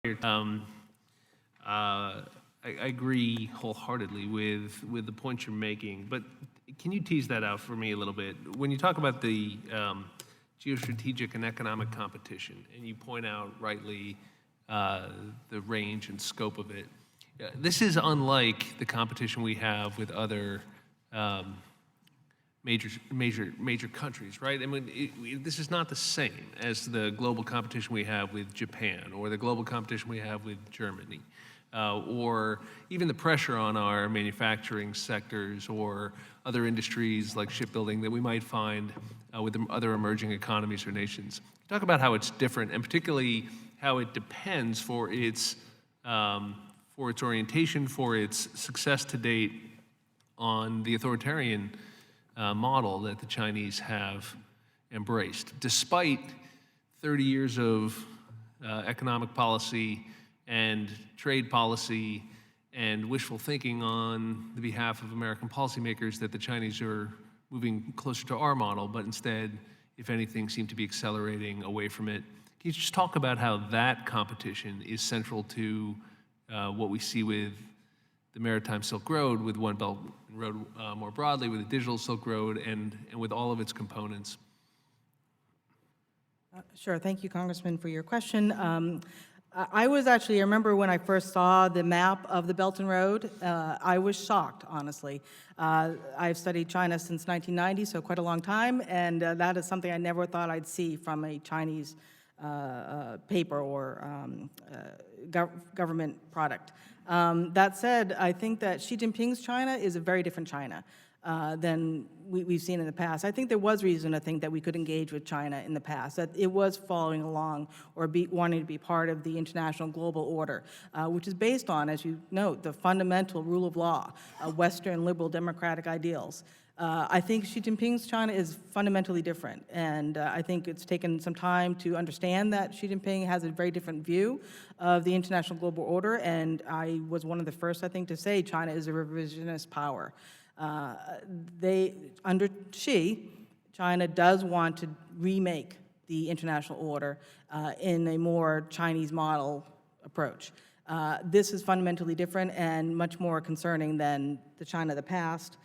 I agree wholeheartedly with the point you're making, but can you tease that out for me a little bit? When you talk about the geostrategic and economic competition, and you point out rightly the range and scope of it, this is unlike the competition we have with other major countries, right? I mean, this is not the same as the global competition we have with Japan or the global competition we have with Germany, or even the pressure on our manufacturing sectors or other industries like shipbuilding that we might find with other emerging economies or nations. Talk about how it's different, and particularly how it depends for its orientation, for its success to date on the authoritarian model that the Chinese have embraced. Despite 30 years of economic policy and trade policy and wishful thinking on the behalf of American policymakers that the Chinese are moving closer to our model, but instead, if anything, seem to be accelerating away from it. Can you just talk about how that competition is central to what we see with the Maritime Silk Road, with One Belt Road more broadly, with the Digital Silk Road, and with all of its components? Sure. Thank you, Congressman, for your question. I remember when I first saw the map of the Belt and Road, I was shocked, honestly. I've studied China since 1990, so quite a long time, and that is something I never thought I'd see from a Chinese paper or government product. That said, I think that Xi Jinping's China is a very different China than we've seen in the past. I think there was reason to think that we could engage with China in the past, that it was following along or wanting to be part of the international global order, which is based on, as you note, the fundamental rule of law, Western liberal democratic ideals. I think Xi Jinping's China is fundamentally different, and I think it's taken some time to understand that Xi Jinping has a very different view of the international global order, and I was one of the first, I think, to say China is a revisionist power. Under Xi, China does want to remake the international order in a more Chinese model approach. This is fundamentally different and much more concerning than the China of the past.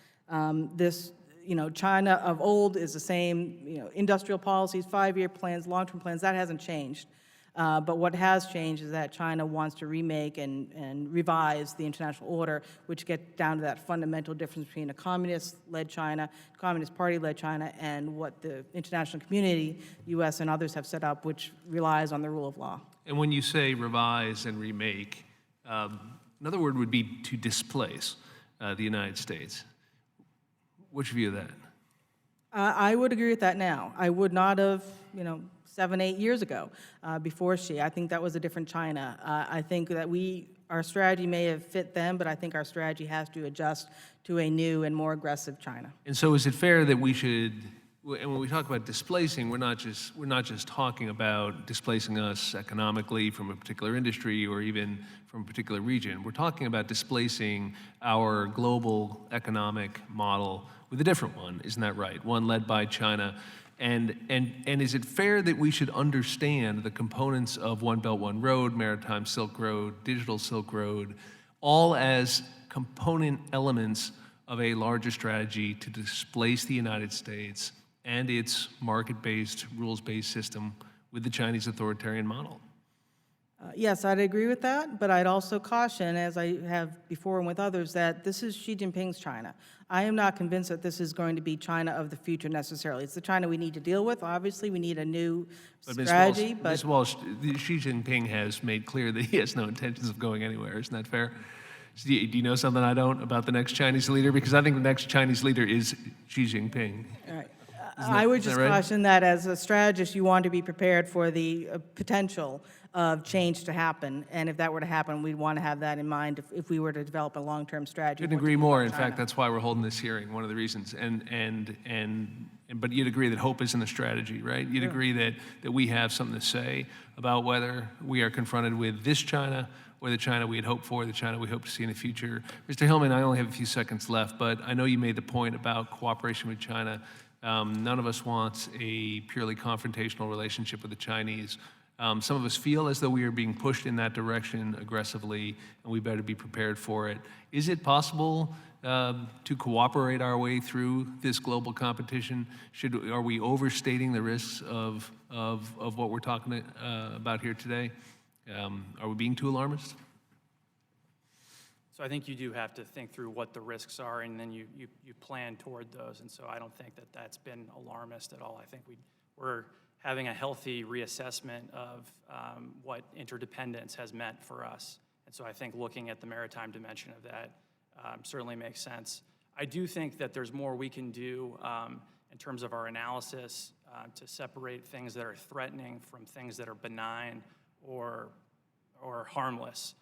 China of old is the same, industrial policies, 5-year plans, long-term plans, that hasn't changed. But what has changed is that China wants to remake and revise the international order, which gets down to that fundamental difference between a communist-led China, Communist Party-led China, and what the international community, U.S. and others, have set up, which relies on the rule of law. And when you say revise and remake, another word would be to displace the United States. What's your view of that? I would agree with that now. I would not have, 7, 8 years ago, before Xi. I think that was a different China. I think that our strategy may have fit them, but I think our strategy has to adjust to a new and more aggressive China. And so is it fair that we should, and when we talk about displacing, we're not just talking about displacing us economically from a particular industry or even from a particular region. We're talking about displacing our global economic model with a different one, isn't that right? One led by China. And is it fair that we should understand the components of One Belt, One Road, Maritime Silk Road, Digital Silk Road, all as component elements of a larger strategy to displace the United States and its market-based, rules-based system with the Chinese authoritarian model? Yes, I'd agree with that, but I'd also caution, as I have before and with others, that this is Xi Jinping's China. I am not convinced that this is going to be China of the future necessarily. It's the China we need to deal with. Obviously, we need a new strategy. Ms. Walsh, Xi Jinping has made clear that he has no intentions of going anywhere. Isn't that fair? Do you know something I don't about the next Chinese leader? Because I think the next Chinese leader is Xi Jinping. All right. I would just caution that as a strategist, you want to be prepared for the potential of change to happen. And if that were to happen, we'd want to have that in mind if we were to develop a long-term strategy. Couldn't agree more. In fact, that's why we're holding this hearing, one of the reasons. But you'd agree that hope isn't a strategy, right? You'd agree that we have something to say about whether we are confronted with this China or the China we had hoped for, the China we hope to see in the future. Mr. Hillman, I only have a few seconds left, but I know you made the point about cooperation with China. None of us wants a purely confrontational relationship with the Chinese. Some of us feel as though we are being pushed in that direction aggressively, and we better be prepared for it. Is it possible to cooperate our way through this global competition? Are we overstating the risks of what we're talking about here today? Are we being too alarmist? So I think you do have to think through what the risks are, and then you plan toward those. And so I don't think that that's been alarmist at all. I think we're having a healthy reassessment of what interdependence has meant for us. And so I think looking at the maritime dimension of that certainly makes sense. I do think that there's more we can do in terms of our analysis to separate things that are threatening from things that are benign or harmless.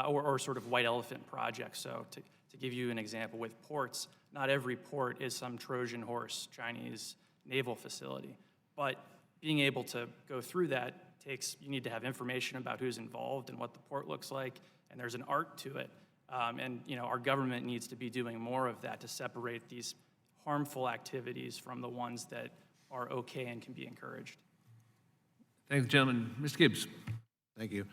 Or sort of white elephant projects. So to give you an example, with ports, not every port is some Trojan horse Chinese naval facility. But being able to go through that you need to have information about who's involved and what the port looks like, and there's an art to it. And our government needs to be doing more of that to separate these harmful activities from the ones that are okay and can be encouraged. Thank you, gentlemen. Mr. Gibbs. Thank you.